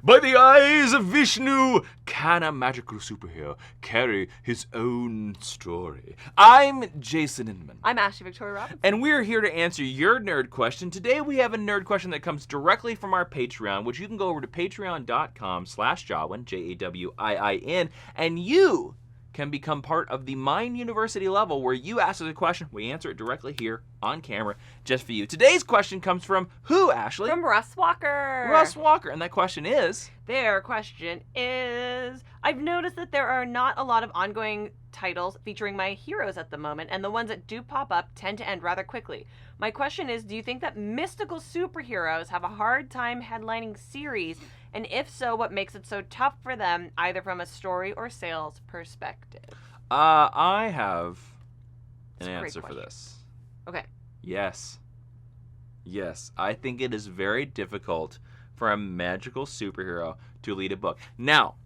By the eyes of Vishnu, can a magical superhero carry his own story? I'm Jason Inman. I'm Ashley Victoria Robinson. And we're here to answer your nerd question. Today we have a nerd question that comes directly from our Patreon, which you can go over to patreon.com/Jawiin, Jawiin, and you can become part of the Mind University level where you ask us a question, we answer it directly here on camera just for you. Today's question comes from who, Ashley? From RUSS WALKER. RUSS WALKER, and that question is? Their question is, I've noticed that there are not a lot of ongoing titles featuring my heroes at the moment, and the ones that do pop up tend to end rather quickly. My question is, do you think that mystical superheroes have a hard time headlining series? And if so, what makes it so tough for them, either from a story or sales perspective? I have an answer for this. Okay. Yes. Yes. I think it is very difficult for a magical superhero to lead a book. Now,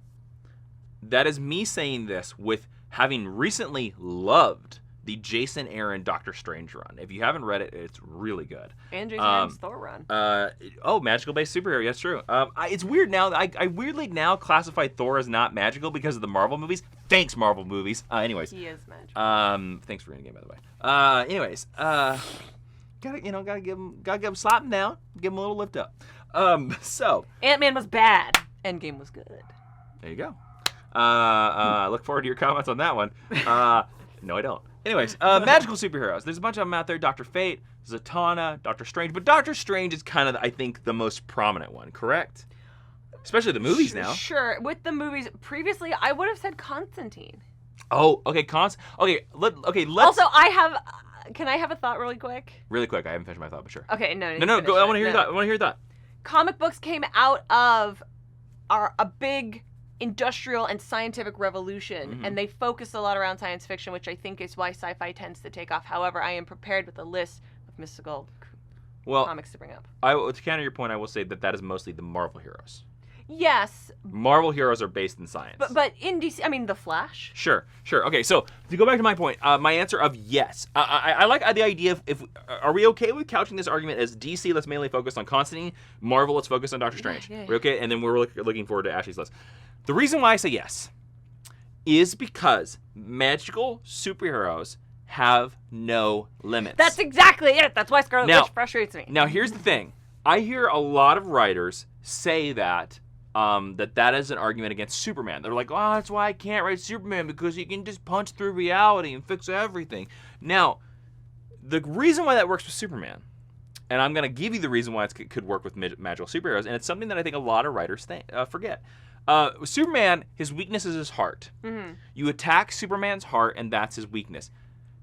that is me saying this with having recently loved the Jason Aaron Doctor Strange run. If you haven't read it, it's really good. And Jason Aaron's Thor run. Magical-based superhero. Yes, true. It's weird now. I weirdly now classify Thor as not magical because of the Marvel movies. Thanks, Marvel movies. Anyways. He is magical. Thanks for reading the game, by the way. Gotta give him slap him down, give him a little lift up. So Ant-Man was bad. Endgame was good. There you go. Look forward to your comments on that one. No, I don't. Anyways, magical superheroes. There's a bunch of them out there. Dr. Fate, Zatanna, Doctor Strange. But Doctor Strange is kind of, I think, the most prominent one, correct? Especially the movies now. Sure. With the movies, previously, I would have said Constantine. Oh, okay, let's... Also, can I have a thought really quick? Really quick. I haven't finished my thought, but sure. Okay, no, go. I want to hear your thought. I want to hear your thought. Comic books came out of a big industrial and scientific revolution, and they focus a lot around science fiction, which I think is why sci-fi tends to take off. However, I am prepared with a list of mystical comics to bring up. To counter your point, I will say that is mostly the Marvel heroes. Yes. Marvel heroes are based in science. But in DC, I mean, The Flash. Sure. Okay, so to go back to my point, my answer of yes. I like the idea of, are we okay with couching this argument as DC, let's mainly focus on Constantine, Marvel, let's focus on Doctor Strange. Yeah. We're okay? And then we're looking forward to Ashley's list. The reason why I say yes is because magical superheroes have no limits. That's exactly it. That's why Scarlet Witch frustrates me. Now, here's the thing. I hear a lot of writers say that that is an argument against Superman. They're like, oh, that's why I can't write Superman, because he can just punch through reality and fix everything. Now, the reason why that works with Superman, and I'm going to give you the reason why it could work with magical superheroes, and it's something that I think a lot of writers forget. Superman, his weakness is his heart. Mm-hmm. You attack Superman's heart, and that's his weakness.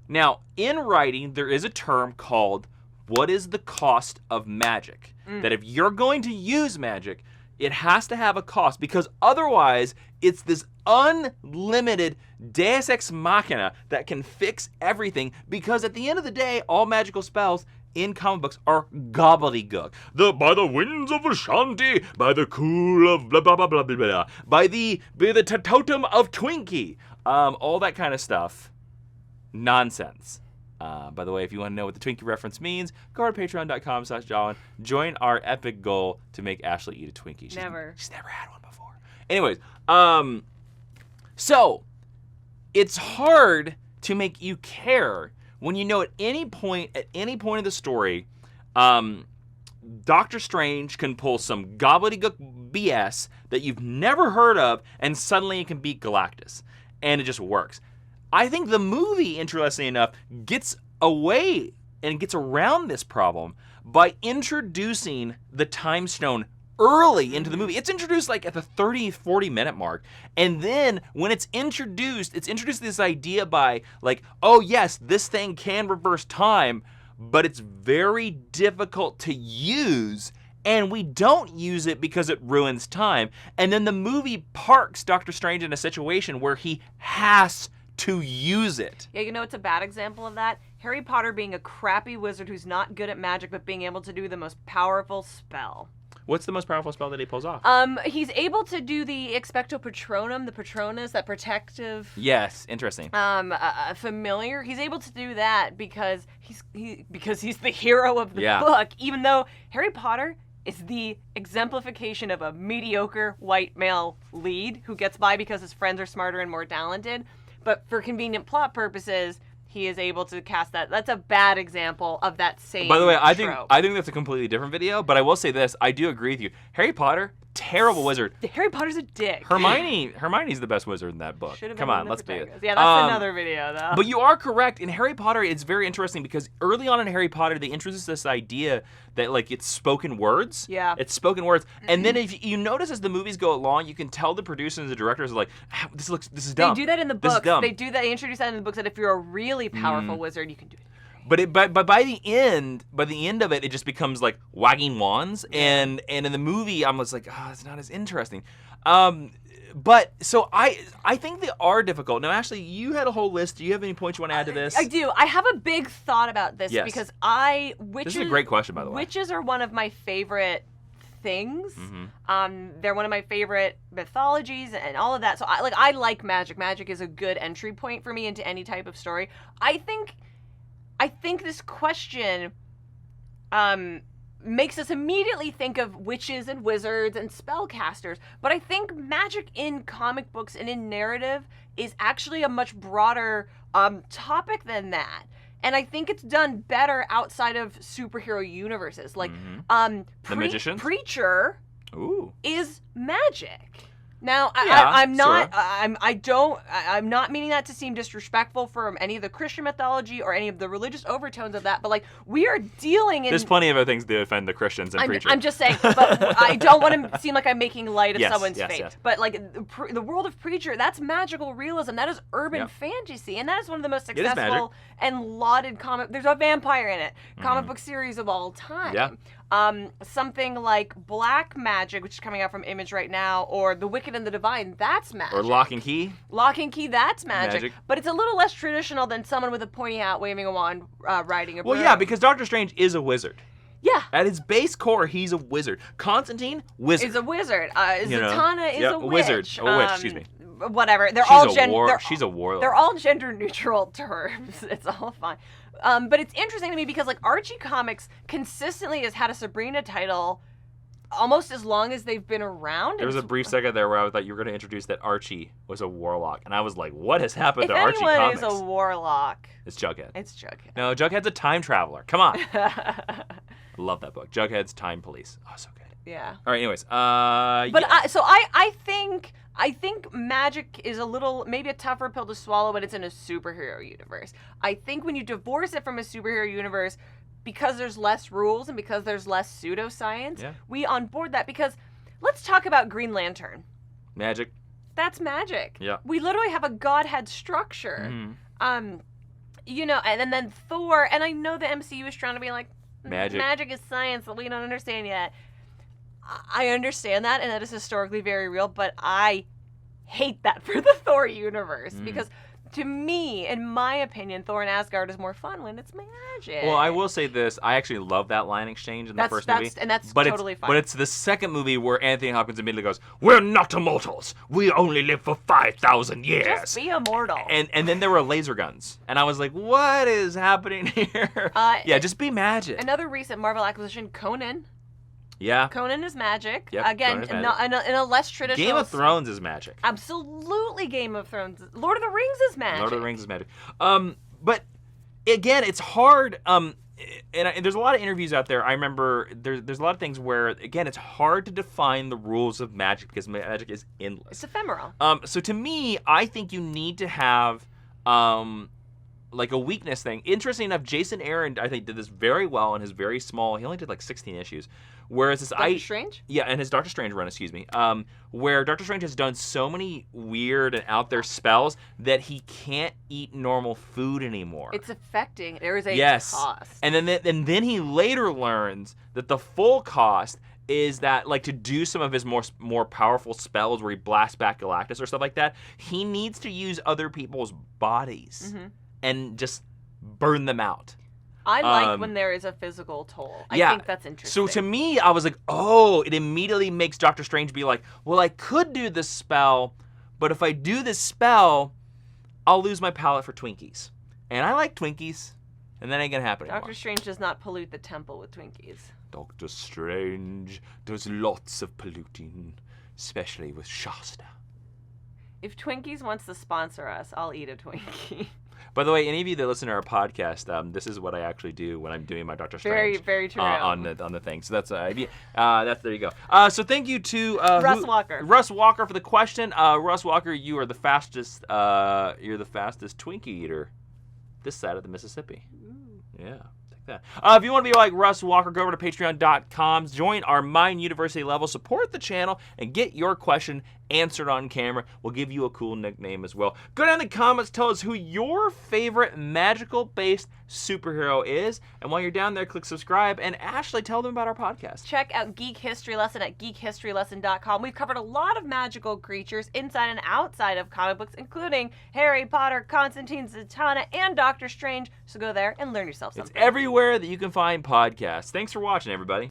Now, in writing, there is a term called, what is the cost of magic? That if you're going to use magic, it has to have a cost, because otherwise it's this unlimited deus ex machina that can fix everything, because at the end of the day, all magical spells in comic books are gobbledygook. By the winds of Ashanti, by the cool of blah blah blah blah blah blah, by the totem of Twinkie, all that kind of stuff. Nonsense. By the way, if you want to know what the Twinkie reference means, go to patreon.com/Jawiin. Join our epic goal to make Ashley eat a Twinkie. She's never had one before. Anyways, so it's hard to make you care when you know at any point of the story, Doctor Strange can pull some gobbledygook BS that you've never heard of, and suddenly it can beat Galactus. And it just works. I think the movie, interestingly enough, gets away and gets around this problem by introducing the Time Stone early into the movie. It's introduced like at the 30-40 minute mark. And then when it's introduced this idea by like, oh yes, this thing can reverse time, but it's very difficult to use, and we don't use it because it ruins time. And then the movie parks Doctor Strange in a situation where he has to use it. Yeah, you know it's a bad example of that? Harry Potter being a crappy wizard who's not good at magic, but being able to do the most powerful spell. What's the most powerful spell that he pulls off? He's able to do the Expecto Patronum, the Patronus, that protective. Yes, interesting. Familiar. He's able to do that because he's the hero of the book. Even though Harry Potter is the exemplification of a mediocre white male lead who gets by because his friends are smarter and more talented. But for convenient plot purposes, he is able to cast that. That's a bad example of that same By the way, I trope. think that's a completely different video, but I will say this. I do agree with you. Harry Potter, terrible wizard. Harry Potter's a dick. Hermione's the best wizard in that book. Should've Come been on, the let's be it. protagonist. Yeah, that's another video, though. But you are correct. In Harry Potter, it's very interesting because early on in Harry Potter, they introduced this idea that, like, it's spoken words. Yeah. It's spoken words. And then if you notice as the movies go along, you can tell the producers and the directors are like, this is dumb. They do that in the This is books. dumb. They introduce that in the books that if you're a really powerful wizard, you can do it. But by the end of it, it just becomes like wagging wands, and in the movie, I'm just like, it's not as interesting. But so I think they are difficult. Now, Ashley, you had a whole list. Do you have any points you want to add to this? I do. I have a big thought about this because This is a great question, by the way. Witches are one of my favorite things. Mm-hmm. They're one of my favorite mythologies and all of that. So I like magic. Magic is a good entry point for me into any type of story. I think this question makes us immediately think of witches and wizards and spellcasters, but I think magic in comic books and in narrative is actually a much broader topic than that. And I think it's done better outside of superhero universes. Like, The Magicians? Preacher Ooh. is magic. Now, Yeah, I'm not. sure. I'm not meaning that to seem disrespectful for any of the Christian mythology or any of the religious overtones of that. But like, we are dealing in. There's plenty of other things to offend the Christians and preachers. I'm just saying, but I don't want to seem like I'm making light of Yes, someone's yes, faith. yes. But like, the world of Preacher, that's magical realism. That is urban Yep. fantasy, and that is one of the most is magic. successful and lauded comic. There's a vampire in it. Comic book series of all time. Yeah. Something like Black Magic, which is coming out from Image right now, or The Wicked and the Divine, that's magic. Or Lock and Key. Lock and Key, that's magic. Magic. But it's a little less traditional than someone with a pointy hat waving a wand, riding a broom. Well, yeah, because Doctor Strange is a wizard. Yeah. At his base core, he's a wizard. Constantine, wizard. Is a wizard. You know? Zatanna is Yep, a a witch. wizard. A witch, excuse me. Whatever. They're She's all she's a warlock. They're all gender neutral terms. It's all fine. But it's interesting to me because like Archie Comics consistently has had a Sabrina title almost as long as they've been around. There was a brief second there where I thought you were going to introduce that Archie was a warlock, and I was like, what has happened to Archie anyone Comics? is a warlock, It's Jughead. it's Jughead. No, Jughead's a time traveler. Come on. Love that book. Jughead's Time Police. Oh, so good. Yeah. All right, anyways. But yeah. I think magic is a little, maybe a tougher pill to swallow when it's in a superhero universe. I think when you divorce it from a superhero universe, because there's less rules and because there's less pseudoscience, we onboard that. Because let's talk about Green Lantern. Magic. That's magic. Yeah. We literally have a godhead structure. Mm-hmm. You know, and then Thor, and I know the MCU is trying to be like, Magic is science that we don't understand yet. I understand that, and that is historically very real, but I hate that for the Thor universe because to me, in my opinion, Thor and Asgard is more fun when it's magic. Well, I will say this. I actually love that line exchange in the first movie. And that's but totally fine. But it's the second movie where Anthony Hopkins immediately goes, "We're not immortals. We only live for 5,000 years. Just be immortal." And then there were laser guns. And I was like, what is happening here? Yeah, just be magic. Another recent Marvel acquisition, Conan. Yeah. Conan is magic. Yep, Again, Conan is magic. In a less traditional... Game of Thrones is magic. Absolutely Game of Thrones. Lord of the Rings is magic. Lord of the Rings is magic. But again, it's hard. And there's a lot of interviews out there. I remember there's a lot of things where, again, it's hard to define the rules of magic because magic is endless. It's ephemeral. So to me, I think you need to have like a weakness thing. Interesting enough, Jason Aaron, I think, did this very well in his very small. He only did like 16 issues. Whereas this Doctor Strange? Yeah, and his Doctor Strange run, excuse me. Where Doctor Strange has done so many weird and out there spells that he can't eat normal food anymore. It's affecting. There is a cost. And then he later learns that the full cost is that, like, to do some of his more powerful spells where he blasts back Galactus or stuff like that, he needs to use other people's bodies and just burn them out. I like when there is a physical toll. I think that's interesting. So to me, I was like, oh, it immediately makes Doctor Strange be like, well, I could do this spell, but if I do this spell, I'll lose my palate for Twinkies. And I like Twinkies, and that ain't gonna happen anymore. Doctor Strange does not pollute the temple with Twinkies. Doctor Strange does lots of polluting, especially with Shasta. If Twinkies wants to sponsor us, I'll eat a Twinkie. By the way, any of you that listen to our podcast, this is what I actually do when I'm doing my Doctor Strange. Very true. On the thing. So that's there you go. So thank you to Russ Walker. Russ Walker for the question. Russ Walker, you are the fastest. You're the fastest Twinkie eater this side of the Mississippi. Ooh. Yeah. That. If you want to be like Russ Walker, go over to patreon.com, join our Mind University level, support the channel, and get your question answered on camera. We'll give you a cool nickname as well. Go down in the comments, tell us who your favorite magical-based superhero is, and while you're down there, click subscribe, and Ashley, tell them about our podcast. Check out Geek History Lesson at geekhistorylesson.com. We've covered a lot of magical creatures inside and outside of comic books, including Harry Potter, Constantine, Zatanna, and Doctor Strange, so go there and learn yourself something. It's everywhere that you can find podcasts. Thanks for watching, everybody.